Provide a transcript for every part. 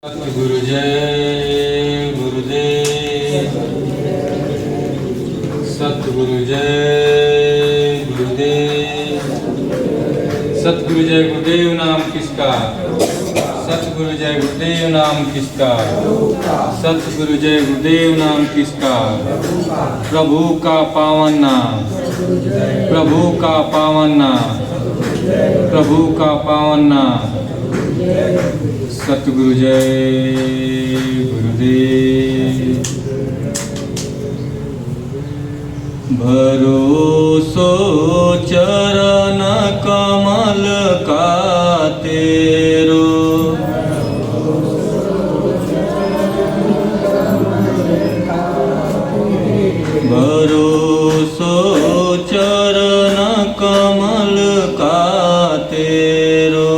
सतगुरु जय गुरुदेव, सतगुरु जय गुरुदेव। सतगुरु जय गुरुदेव नाम किसका? सतगुरु जय गुरुदेव नाम किसका? सतगुरु जय गुरुदेव नाम किसका? प्रभु का पावन नाम, प्रभु का पावन नाम, प्रभु का पावन नाम। सतगुरु जय गुरुदेव। भरोसो चरण कमल का तेरो, भरोसो चरण कमल का तेरो,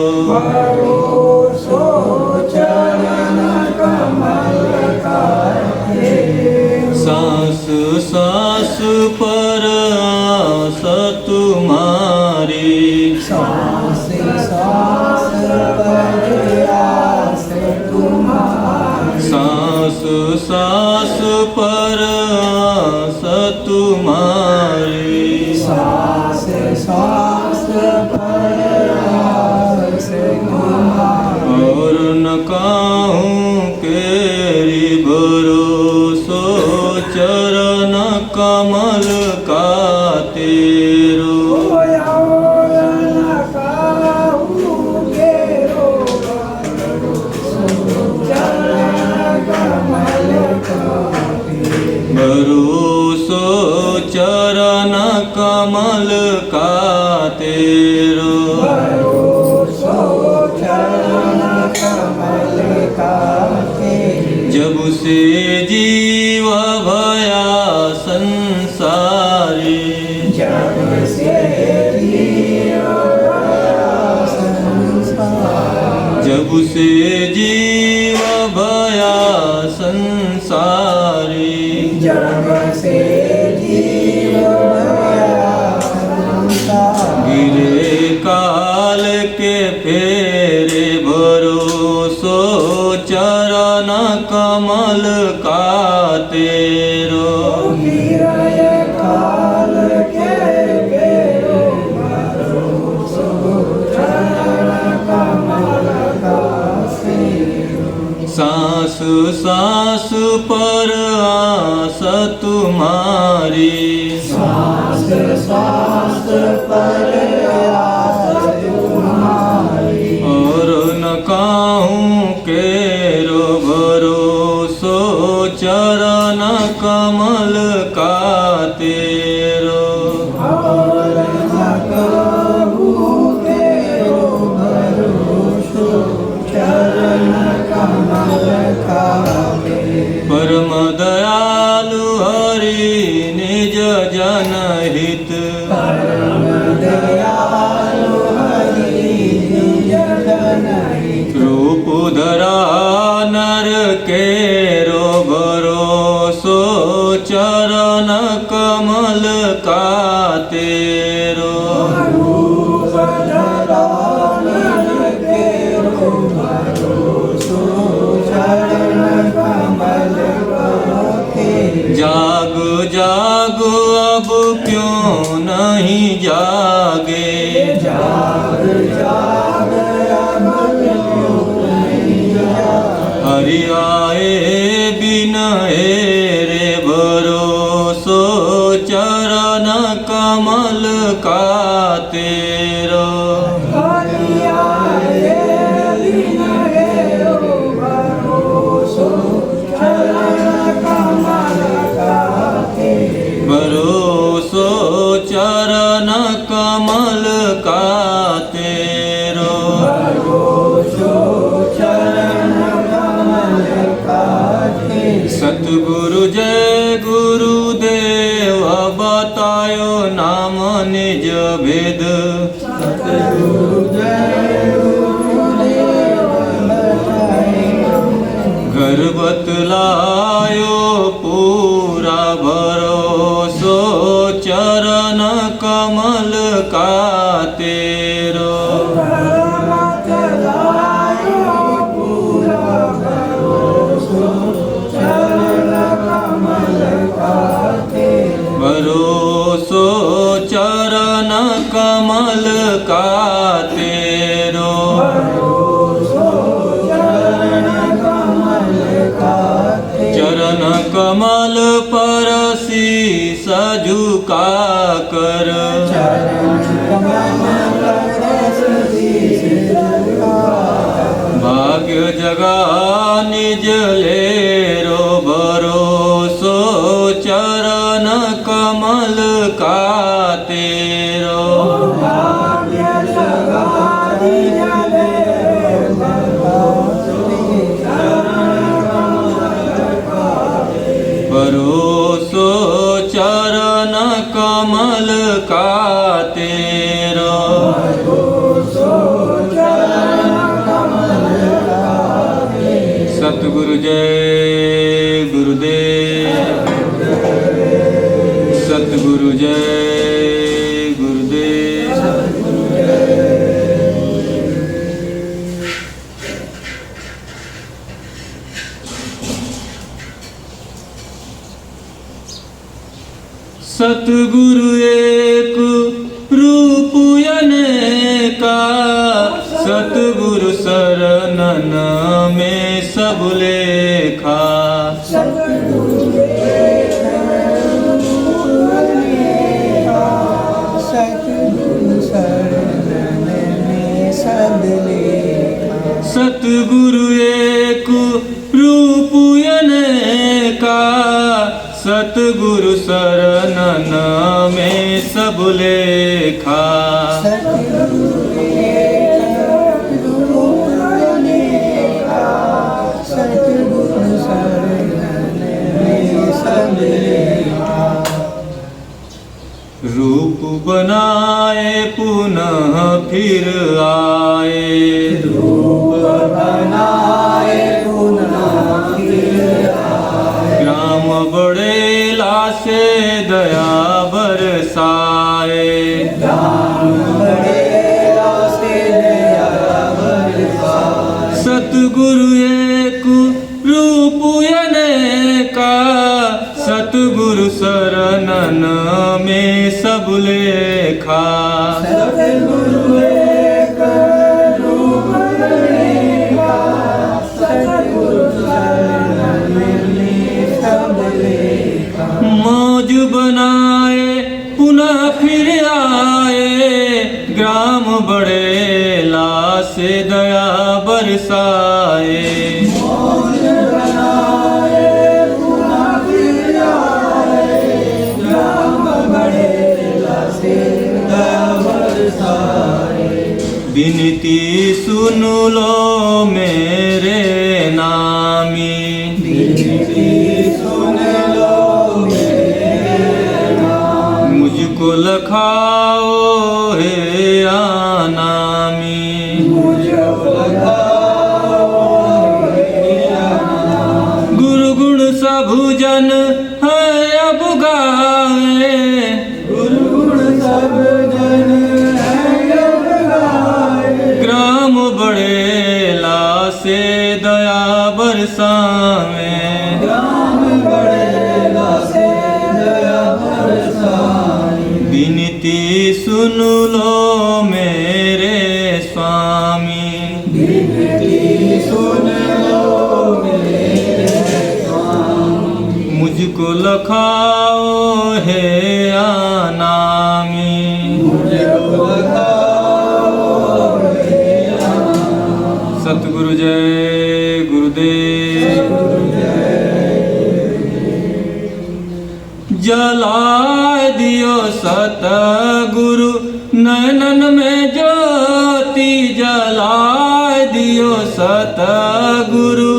सांस सांस पर आस तुम्हारी, सांस सांस पर आस तुम्हारी, सांस सांस पर आस तुम्हारी, सांस सांस पर आस तुम्हारी। और न काहूँ केरी भरोसो चरण कमल का तेरो, भरोसो चरण कमल का तेरो, जब से जीव भया संसारी, जब से जीव भया संसारी, जब से जीव भया संसारी, जब से जीव भया संसारी। गिरे काल के फेरे भरोसो चरण कमल का तेरो, गिरे काल के फेरे भरोसो चरण कमल का तेरो, सांस सांस पर आस तुम्हारी, सांस सांस पर आस तुम्हारी। और न काहूँ केरो भरोसो चरण कमल का तेरो, और न कहूँ केरो भरोसो चरण कमल का तेरो। परम दयालु हरि निज जन हित, परम दयालु हरि निज जन हित, रूप धरा नर केरो भरोसो चरण कमल का तेरो, रूप धरा नर केरो भरोसो चरण कमल का तेरो। जागो जागो अब क्यों नहीं जागे, जाग जाग अब क्यों नहीं जागे, हरि आए बिन हेरे भरोसो चरण कमल का तेरो, हरि आए बिन हेरो भरोसो चरण कमल का तेरो, भरोसो चरण कमल का तेरो, भरोसो चरण कमल का तेरो। सतगुरु जय गुरुदेव बतायो नाम निज भेद, सतगुरु जय गुरुदेव बतायो, घर बतलायो पूरा भरोसो चरण कमल का तेरो, बतलायो पूरा जगा निज लेरो भरोसो चरण कमल का तेरो भाग्य जगा निज लेरो भरोसो चरण कमल का तेरो सतगुरु जय गुरुदेव, सतगुरु जय गुरुदेव। सतगुरु एक रूप अनेका, सतगुरु शरणन में सब लेखा। सतगुरु शरण में सब लेखा। सतगुरु एक रूप अनेका, सतगुरु शरणन में सब लेखा। रूप बनाए पुनः फिर आए, रूप बनाए पुनः फिर आए। ग्राम बड़ेला से दया बरसाए, ग्राम बड़ेला से दया बरसाए। सतगुरु एक रूप अनेका, सतगुरु शरणन में सब लेखा। सतगुरु एक रूप अनेका, सतगुरु शरण में सब लेखा। मौज बनाए पुनः फिर आए, ग्राम बड़ेला से दया बरसाए। मौज बनाए पुनः फिर आए, ग्राम बड़ेला से दया बरसाए। विनती सुन लो मेरे नामी, विनती सुन लो मेरे नाम। मुझको लखाओ हे अनामी। मुझको लगाओ हे नाम। गुरु गुण सब जन है अब गाए, गुरु गुण सब जन है अब गाए। ग्राम बड़ेला से दया बरसावे। ग्राम बड़ेला से दया बरसाए। विनती सुन लो मेरे स्वामी, विनती सुन लो मेरे स्वामी। मुझको लखाओ हे अनामी। मुझको लगाओ हे नाम। सतगुरु जय गुरुदेव। जलाए दियो सतगुरु नयनन में ज्योति, जलाए दियो सतगुरु।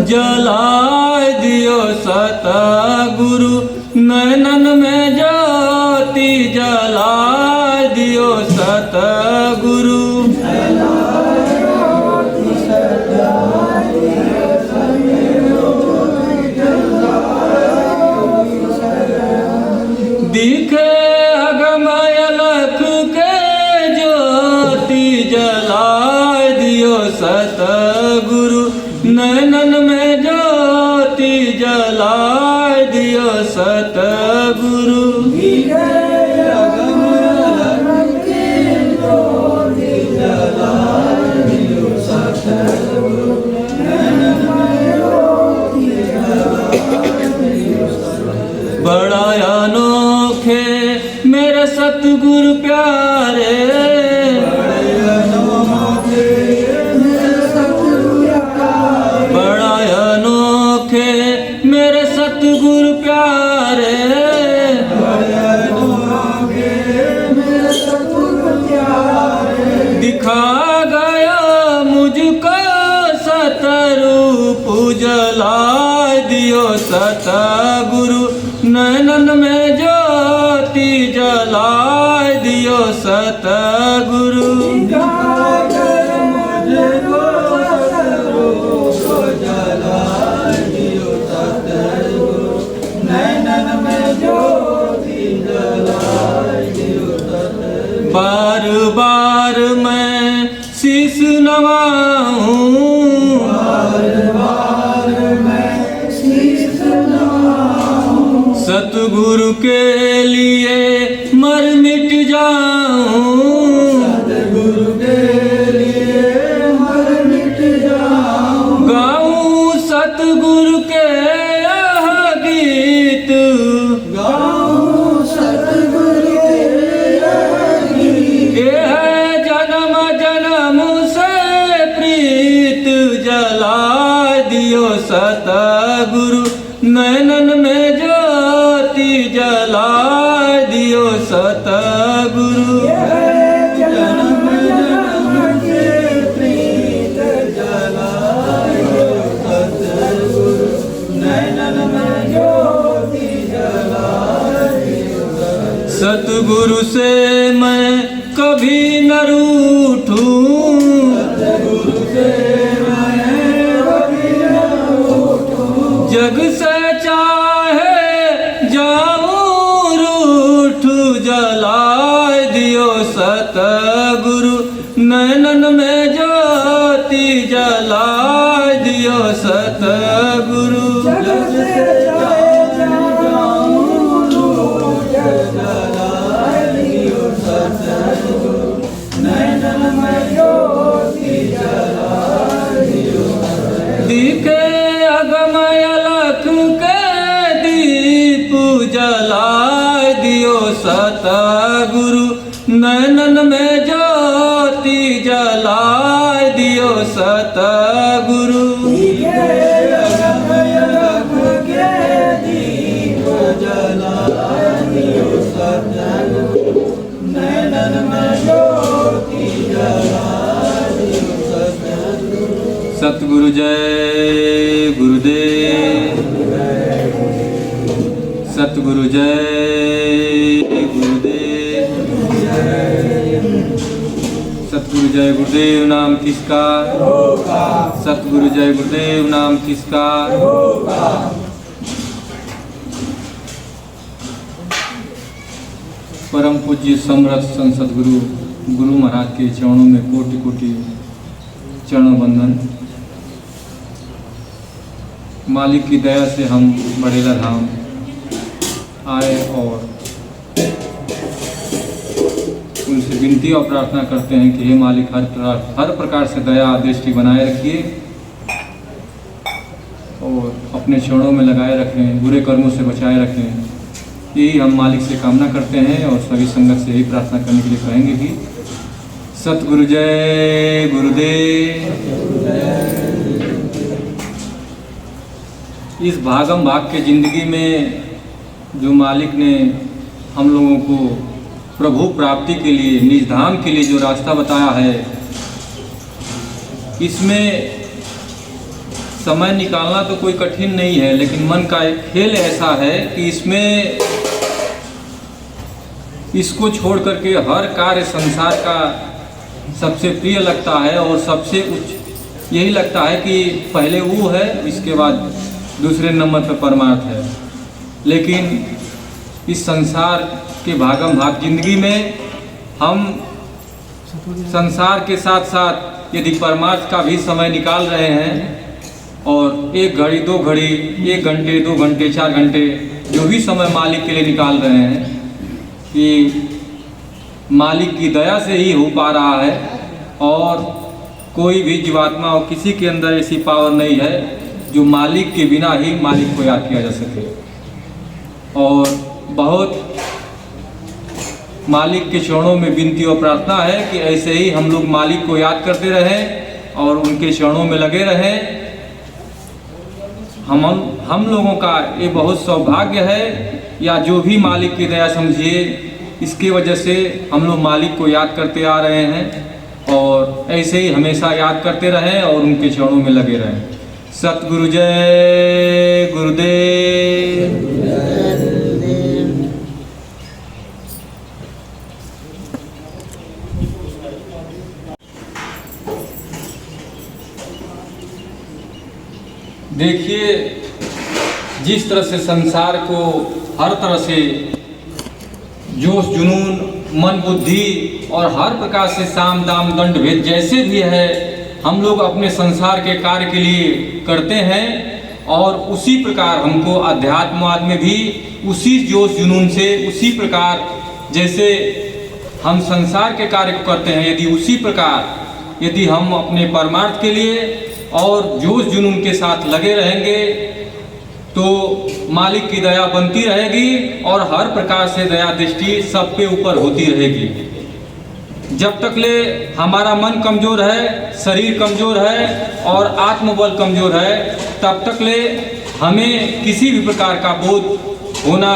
जलाए दियो सतगुरु नयनन में ज्योति, जलाए दियो सतगुरु। दिखे अगमय लख के ज्योति, जलाए दियो सतगुरु नयनन में ज्योति, जलाए दियो सतगुरु। बड़ा अनोखे मेरे सतगुरु प्यारे, बड़ा अनोखे मेरे सतगुरु प्यारे, दिखा गया मुझको सतरूप जलाए दियो सतगुरु, नैनन में ज्योति जलाए दियो सतगुरु। बार बार मैं शीश नवाऊं, सतगुरु के लिए मर मिट जाऊं, गाऊं सतगुरु के यह गीत, ये है जन्म जन्म से प्रीत जला दियो सतगुरु, नैनन में ज्योति जला दियो सतगुरु। सतगुरु से मैं कभी न रूठूं, जग से चाहे जाऊं रूठ जलाए दियो सतगुरु, नैनन में ज्योति जलाए दियो सतगुरु। दिखे अगमय अलख के दीप जलाए दियो सतगुरु, नैनन में ज्योति जलाए दियो सतगुरु। सतगुरु जय गुरुदेव, सतगुरु जय गुरुदेव, सतगुरु जय गुरुदेव नाम किसका, सतगुरु जय गुरुदेव नाम किसका। परम पूज्य समर्थ संत सद्गुरु गुरु महाराज के चरणों में कोटि कोटि चरण वंदन। मालिक की दया से हम बड़ेला धाम आए और उनसे विनती और प्रार्थना करते हैं कि हे मालिक हर प्रकार से दया दृष्टि बनाए रखिए और अपने चरणों में लगाए रखें, बुरे कर्मों से बचाए रखें। यही हम मालिक से कामना करते हैं और सभी संगत से यही प्रार्थना करने के लिए कहेंगे कि सतगुरु जय गुरुदेव। इस भागम भाग के ज़िंदगी में जो मालिक ने हम लोगों को प्रभु प्राप्ति के लिए, निज धाम के लिए जो रास्ता बताया है, इसमें समय निकालना तो कोई कठिन नहीं है, लेकिन मन का एक खेल ऐसा है कि इसमें इसको छोड़ करके हर कार्य संसार का सबसे प्रिय लगता है और सबसे उच्च यही लगता है कि पहले वो है, इसके बाद दूसरे नंबर पर परमार्थ है। लेकिन इस संसार के भागम भाग जिंदगी में हम संसार के साथ साथ यदि परमार्थ का भी समय निकाल रहे हैं और एक घड़ी, दो घड़ी, 1 घंटे, 2 घंटे, 4 घंटे जो भी समय मालिक के लिए निकाल रहे हैं, कि मालिक की दया से ही हो पा रहा है और कोई भी जीवात्मा और किसी के अंदर ऐसी पावर नहीं है जो मालिक के बिना ही मालिक को याद किया जा सके। और बहुत मालिक के चरणों में विनती और प्रार्थना है कि ऐसे ही हम लोग मालिक को याद करते रहें और उनके चरणों में लगे रहें। हम लोगों का ये बहुत सौभाग्य है, या जो भी मालिक की दया समझिए, इसकी वजह से हम लोग मालिक को याद करते आ रहे हैं और ऐसे ही हमेशा याद करते रहें और उनके चरणों में लगे रहें। सतगुरु जय गुरुदेव। देखिए, जिस तरह से संसार को हर तरह से जोश जुनून, मन बुद्धि और हर प्रकार से साम दाम दंड भेद जैसे भी है हम लोग अपने संसार के कार्य के लिए करते हैं, और उसी प्रकार हमको अध्यात्मवाद में भी उसी जोश जुनून से, उसी प्रकार जैसे हम संसार के कार्य को करते हैं, यदि उसी प्रकार यदि हम अपने परमार्थ के लिए और जोश जुनून के साथ लगे रहेंगे तो मालिक की दया बनती रहेगी और हर प्रकार से दया दृष्टि सब पे ऊपर होती रहेगी। जब तक ले हमारा मन कमज़ोर है, शरीर कमज़ोर है और आत्मबल कमज़ोर है, तब तक ले हमें किसी भी प्रकार का बोध होना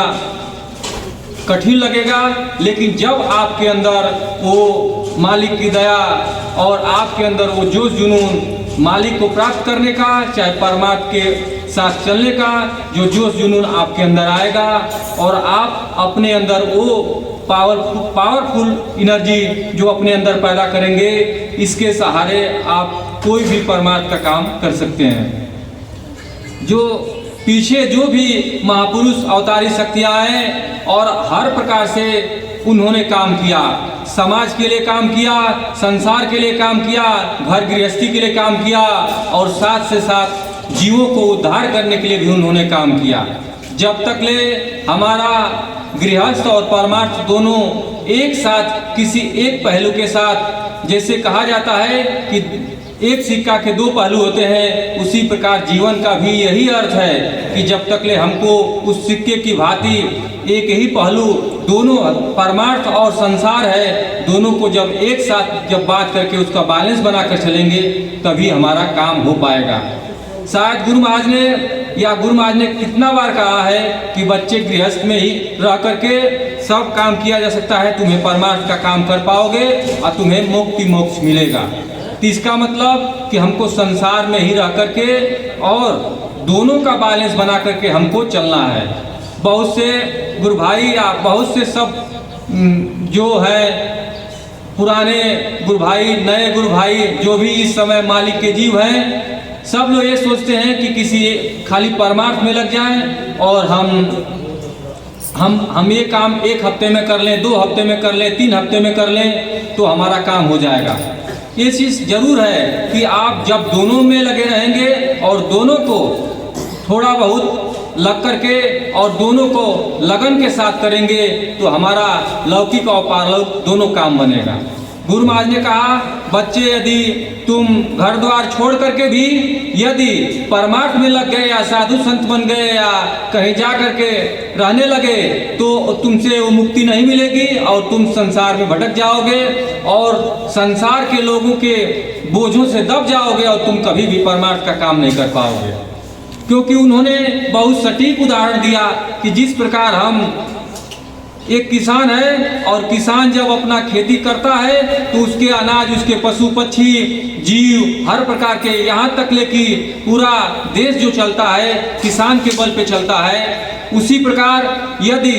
कठिन लगेगा। लेकिन जब आपके अंदर वो मालिक की दया और आपके अंदर वो जोश जुनून मालिक को प्राप्त करने का, चाहे परमात्मा के साथ चलने का जो जोश जुनून आपके अंदर आएगा, और आप अपने अंदर वो पावरफुल एनर्जी जो अपने अंदर पैदा करेंगे, इसके सहारे आप कोई भी परमात्मा का काम कर सकते हैं। जो पीछे जो भी महापुरुष अवतारी शक्तियाँ हैं और हर प्रकार से उन्होंने काम किया, समाज के लिए काम किया, संसार के लिए काम किया, घर गृहस्थी के लिए काम किया और साथ से साथ जीवों को उद्धार करने के लिए भी उन्होंने काम किया। जब तक ले हमारा गृहस्थ और परमार्थ दोनों एक साथ किसी एक पहलू के साथ, जैसे कहा जाता है कि एक सिक्का के दो पहलू होते हैं, उसी प्रकार जीवन का भी यही अर्थ है कि जब तक ले हमको उस सिक्के की भांति एक ही पहलू, दोनों परमार्थ और संसार है, दोनों को जब एक साथ जब बात करके उसका बैलेंस बनाकर चलेंगे तभी हमारा काम हो पाएगा। शायद गुरु महाराज ने कितना बार कहा है कि बच्चे गृहस्थ में ही रह करके सब काम किया जा सकता है, तुम्हें परमार्थ का काम कर पाओगे और तुम्हें मुक्ति मोक्ष मिलेगा। तो इसका मतलब कि हमको संसार में ही रह करके और दोनों का बैलेंस बना करके हमको चलना है। बहुत से गुरु भाई या बहुत से सब जो है पुराने गुरु भाई, नए गुरु भाई, जो भी इस समय मालिक के जीव हैं, सब लोग ये सोचते हैं कि किसी खाली परमार्थ में लग जाएं और हम ये काम 1 हफ्ते में कर लें, 2 हफ्ते में कर लें, 3 हफ्ते में कर लें तो हमारा काम हो जाएगा। ये चीज़ जरूर है कि आप जब दोनों में लगे रहेंगे और दोनों को थोड़ा बहुत लग करके और दोनों को लगन के साथ करेंगे तो हमारा लौकिक और पारलौकिक दोनों काम बनेगा। गुरु महाराज ने कहा, बच्चे यदि तुम घर द्वार छोड़ करके भी यदि परमार्थ में लग गए या साधु संत बन गए या कहीं जा करके रहने लगे तो तुमसे वो मुक्ति नहीं मिलेगी और तुम संसार में भटक जाओगे और संसार के लोगों के बोझों से दब जाओगे और तुम कभी भी परमार्थ का काम नहीं कर पाओगे। क्योंकि उन्होंने बहुत सटीक उदाहरण दिया कि जिस प्रकार हम एक किसान है और किसान जब अपना खेती करता है तो उसके अनाज, उसके पशु पक्षी जीव हर प्रकार के, यहाँ तक ले कि पूरा देश जो चलता है किसान के बल पे चलता है। उसी प्रकार यदि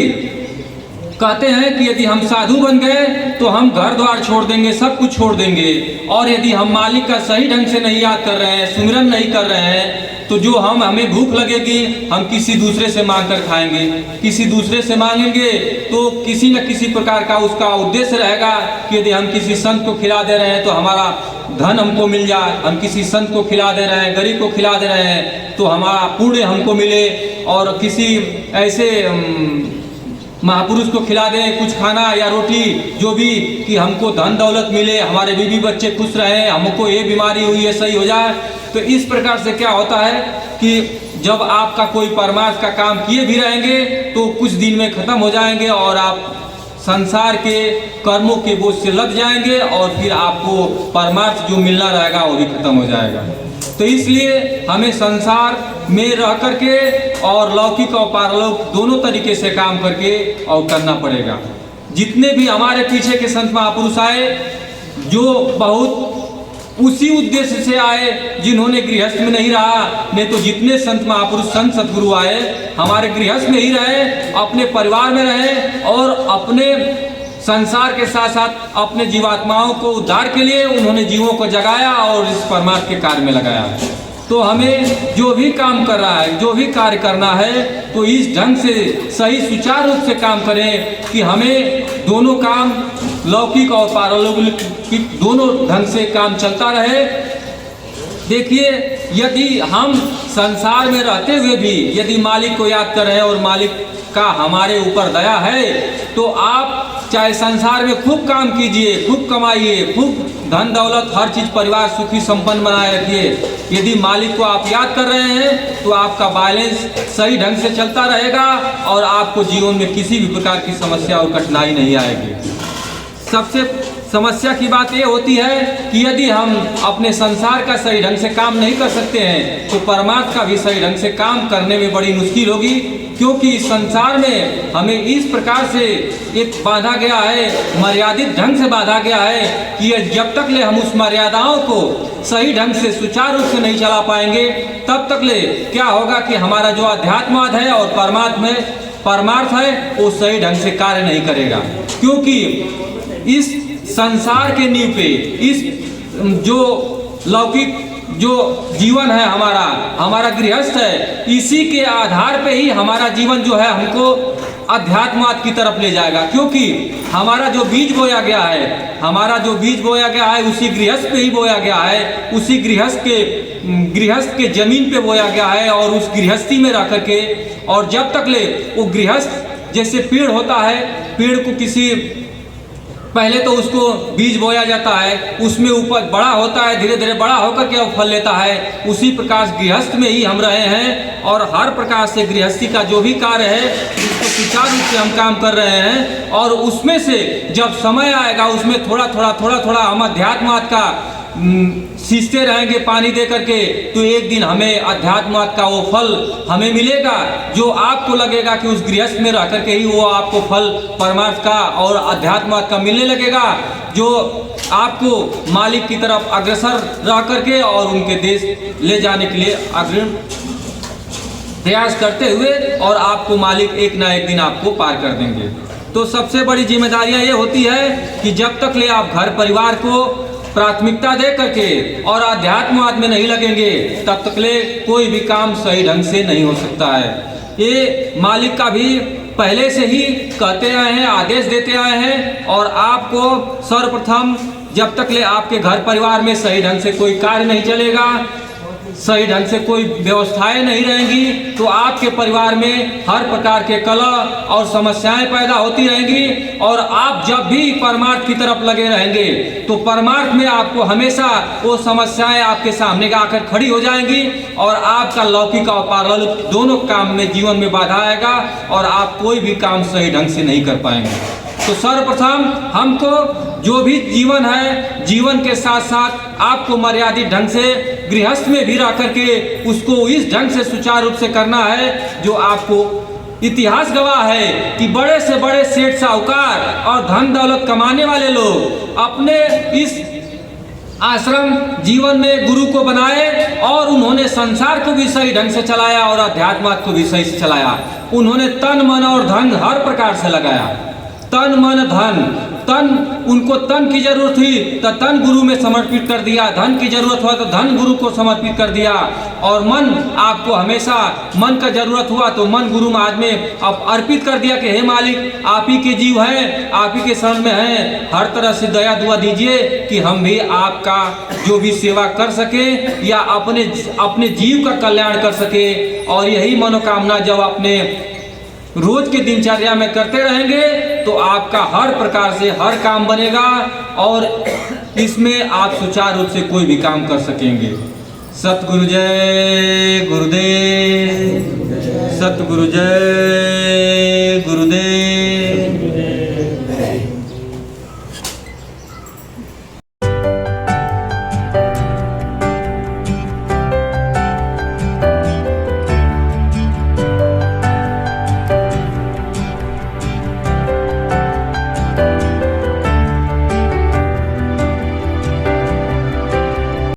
कहते हैं कि यदि हम साधु बन गए तो हम घर द्वार छोड़ देंगे, सब कुछ छोड़ देंगे, और यदि हम मालिक का सही ढंग से नहीं याद कर रहे हैं, सुमिरन नहीं कर रहे हैं, तो जो हमें भूख लगेगी हम किसी दूसरे से मांग कर खाएंगे, किसी दूसरे से मांगेंगे तो किसी न किसी प्रकार का उसका उद्देश्य रहेगा कि यदि हम किसी संत को खिला दे रहे हैं तो हमारा धन हमको मिल जाए, हम किसी संत को खिला दे रहे हैं, गरीब को खिला दे रहे हैं तो हमारा पुण्य हमको मिले, और किसी ऐसे महापुरुष को खिला दें कुछ खाना या रोटी जो भी कि हमको धन दौलत मिले, हमारे बीवी बच्चे खुश रहें, हमको ये बीमारी हुई है सही हो जाए। तो इस प्रकार से क्या होता है कि जब आपका कोई परमार्थ का काम किए भी रहेंगे तो कुछ दिन में खत्म हो जाएंगे और आप संसार के कर्मों के बोझ से लग जाएंगे और फिर आपको परमार्थ जो मिलना रहेगा वो भी खत्म हो जाएगा। तो इसलिए हमें संसार में रह करके और लौकिक और पारलौकिक दोनों तरीके से काम करके और करना पड़ेगा। जितने भी हमारे पीछे के संत महापुरुष आए जो बहुत उसी उद्देश्य से आए जिन्होंने गृहस्थ में नहीं रहा, नहीं तो जितने संत महापुरुष संत सदगुरु आए हमारे गृहस्थ में ही रहे, अपने परिवार में रहे और अपने संसार के साथ साथ अपने जीवात्माओं को उद्धार के लिए उन्होंने जीवों को जगाया और इस परमार्थ के कार्य में लगाया। तो हमें जो भी काम कर रहा है, जो भी कार्य करना है, तो इस ढंग से सही सुचारू रूप से काम करें कि हमें दोनों काम लौकिक और पारलौकिक दोनों ढंग से काम चलता रहे। देखिए, यदि हम संसार में रहते हुए भी यदि मालिक को याद कर रहे हैं और मालिक का हमारे ऊपर दया है तो आप चाहे संसार में खूब काम कीजिए, खूब कमाइए, खूब धन दौलत हर चीज़ परिवार सुखी संपन्न बनाए रखिए। यदि मालिक को आप याद कर रहे हैं तो आपका बैलेंस सही ढंग से चलता रहेगा और आपको जीवन में किसी भी प्रकार की समस्या और कठिनाई नहीं आएगी। सबसे समस्या की बात ये होती है कि यदि हम अपने संसार का सही ढंग से काम नहीं कर सकते हैं तो परमार्थ का भी सही ढंग से काम करने में बड़ी मुश्किल होगी, क्योंकि इस संसार में हमें इस प्रकार से एक बांधा गया है, मर्यादित ढंग से बांधा गया है कि जब तक ले हम उस मर्यादाओं को सही ढंग से सुचारू रूप से नहीं चला पाएंगे तब तक ले क्या होगा कि हमारा जो अध्यात्मवाद है और परमार्थ है वो सही ढंग से कार्य नहीं करेगा। क्योंकि इस संसार के नींव पे इस जो लौकिक जो जीवन है हमारा गृहस्थ है, इसी के आधार पे ही हमारा जीवन जो है हमको अध्यात्मवाद की तरफ ले जाएगा। क्योंकि हमारा जो बीज बोया गया है उसी गृहस्थ पे ही बोया गया है, उसी गृहस्थ के जमीन पे बोया गया है और उस गृहस्थी में रह करके और जब तक ले वो गृहस्थ जैसे पेड़ होता है, पेड़ को किसी पहले तो उसको बीज बोया जाता है, उसमें ऊपर बड़ा होता है, धीरे धीरे बड़ा होकर के फल लेता है। उसी प्रकार गृहस्थ में ही हम रहे हैं और हर प्रकार से गृहस्थी का जो भी कार्य है उसको सुचारू रूप से हम काम कर रहे हैं और उसमें से जब समय आएगा उसमें थोड़ा थोड़ा हम अध्यात्मवाद का सींचते रहेंगे पानी दे करके, तो एक दिन हमें अध्यात्मवाद का वो फल हमें मिलेगा जो आपको लगेगा कि उस गृहस्थ में रह करके ही वो आपको फल परमार्थ का और अध्यात्मवाद का मिलने लगेगा, जो आपको मालिक की तरफ अग्रसर रह करके और उनके देश ले जाने के लिए अग्रिम प्रयास करते हुए और आपको मालिक एक ना एक दिन आपको पार कर देंगे। तो सबसे बड़ी जिम्मेदारियां ये होती है कि जब तक ले आप घर परिवार को प्राथमिकता दे करके और अध्यात्मवाद में नहीं लगेंगे तब तक ले कोई भी काम सही ढंग से नहीं हो सकता है। ये मालिक का भी पहले से ही कहते आए हैं, आदेश देते आए हैं और आपको सर्वप्रथम जब तक ले आपके घर परिवार में सही ढंग से कोई कार्य नहीं चलेगा, सही ढंग से कोई व्यवस्थाएं नहीं रहेंगी तो आपके परिवार में हर प्रकार के कलह और समस्याएं पैदा होती रहेंगी और आप जब भी परमार्थ की तरफ लगे रहेंगे तो परमार्थ में आपको हमेशा वो समस्याएं आपके सामने आकर खड़ी हो जाएंगी और आपका लौकिक और पारलौकिक दोनों काम में जीवन में बाधा आएगा और आप कोई भी काम सही ढंग से नहीं कर पाएंगे। तो सर्वप्रथम हमको जो भी जीवन है, जीवन के साथ साथ आपको मर्यादित ढंग से गृहस्थ में भी रह करके उसको इस ढंग से सुचारू रूप से करना है जो आपको इतिहास गवाह है कि बड़े से बड़े सेठ साहूकार और धन दौलत कमाने वाले लोग अपने इस आश्रम जीवन में गुरु को बनाए और उन्होंने संसार को भी सही ढंग से चलाया और अध्यात्म को भी सही से चलाया। उन्होंने तन मन और धन हर प्रकार से लगाया, तन मन धन। तन उनको तन की जरूरत थी तो तन गुरु में समर्पित कर दिया, धन की जरूरत हुआ तो धन गुरु को समर्पित कर दिया और मन आपको हमेशा मन का जरूरत हुआ तो मन गुरु महाराज में आप अर्पित कर दिया कि हे मालिक आप ही के जीव हैं, आप ही के शरण में हैं, हर तरह से दया दुआ दीजिए कि हम भी आपका जो भी सेवा कर सके या अपने जीव का कल्याण कर सके। और यही मनोकामना जब अपने रोज के दिनचर्या में करते रहेंगे तो आपका हर प्रकार से हर काम बनेगा और इसमें आप सुचारू रूप से कोई भी काम कर सकेंगे। सतगुरु जय गुरुदेव, सतगुरु जय गुरुदेव।